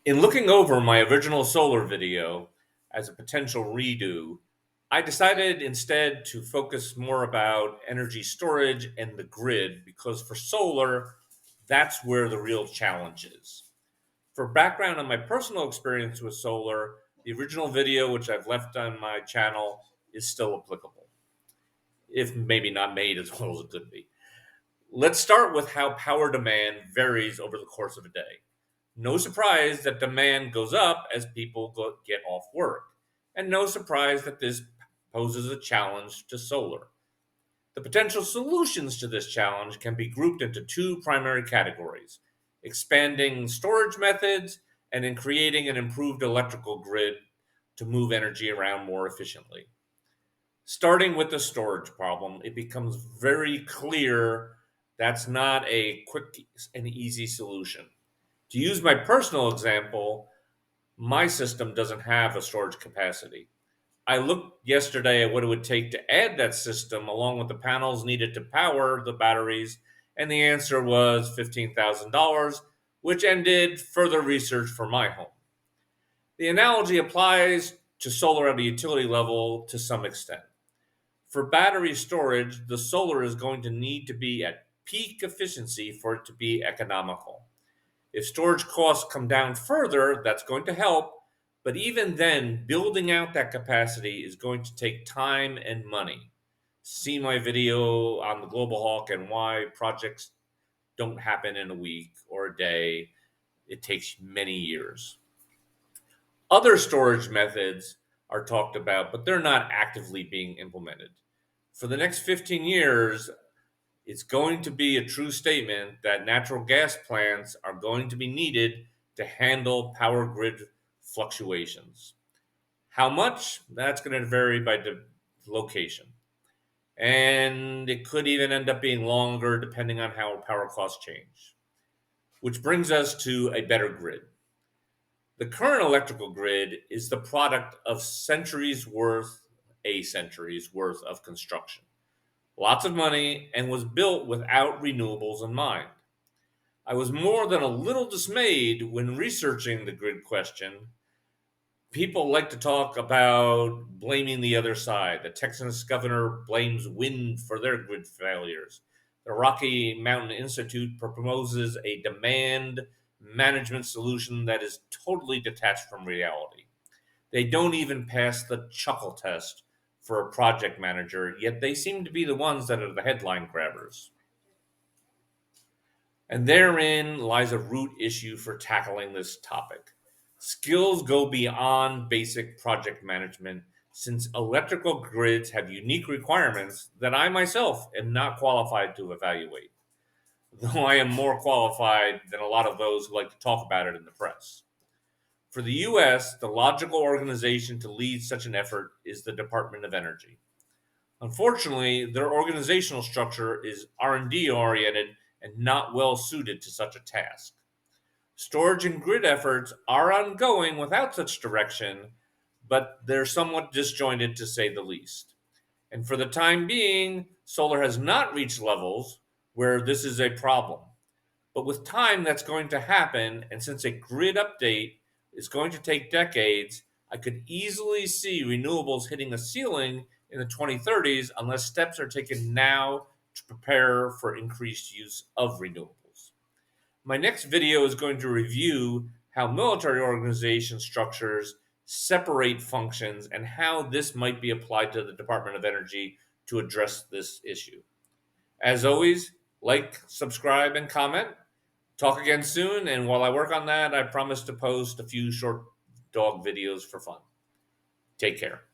In looking over my original solar video as a potential redo, I decided instead to focus more about energy storage and the grid because for solar, that's where the real challenge is. For background on my personal experience with solar, the original video, which I've left on my channel, is still applicable, if maybe not made as well as it could be. Let's start with how power demand varies over the course of a day. No surprise that demand goes up as people get off work, and no surprise that this poses a challenge to solar. The potential solutions to this challenge can be grouped into two primary categories: expanding storage methods and in creating an improved electrical grid to move energy around more efficiently. Starting with the storage problem, it becomes very clear that's not a quick and easy solution. To use my personal example, my system doesn't have a storage capacity. I looked yesterday at what it would take to add that system along with the panels needed to power the batteries, and the answer was $15,000, which ended further research for my home. The analogy applies to solar at a utility level to some extent. For battery storage, the solar is going to need to be at peak efficiency for it to be economical. If storage costs come down further, that's going to help. But even then, building out that capacity is going to take time and money. See my video on the Global Hawk and why projects don't happen in a week or a day. It takes many years. Other storage methods are talked about, but they're not actively being implemented. For the next 15 years, it's going to be a true statement that natural gas plants are going to be needed to handle power grid fluctuations. How much? That's going to vary by the location. And it could even end up being longer depending on how power costs change. Which brings us to a better grid. The current electrical grid is the product of a century's worth of construction. Lots of money, and was built without renewables in mind. I was more than a little dismayed when researching the grid question. People like to talk about blaming the other side. The Texas governor blames wind for their grid failures. The Rocky Mountain Institute proposes a demand management solution that is totally detached from reality. They don't even pass the chuckle test for a project manager, yet they seem to be the ones that are the headline grabbers. And therein lies a root issue for tackling this topic. Skills go beyond basic project management since electrical grids have unique requirements that I myself am not qualified to evaluate, though I am more qualified than a lot of those who like to talk about it in the press. For the US, the logical organization to lead such an effort is the Department of Energy. Unfortunately, their organizational structure is R&D oriented and not well suited to such a task. Storage and grid efforts are ongoing without such direction, but they're somewhat disjointed to say the least. And for the time being, solar has not reached levels where this is a problem. But with time, that's going to happen, and since a grid update is going to take decades, I could easily see renewables hitting a ceiling in the 2030s unless steps are taken now to prepare for increased use of renewables. My next video is going to review how military organization structures separate functions and how this might be applied to the Department of Energy to address this issue. As always, like, subscribe, and comment. Talk again soon, and while I work on that, I promise to post a few short dog videos for fun. Take care.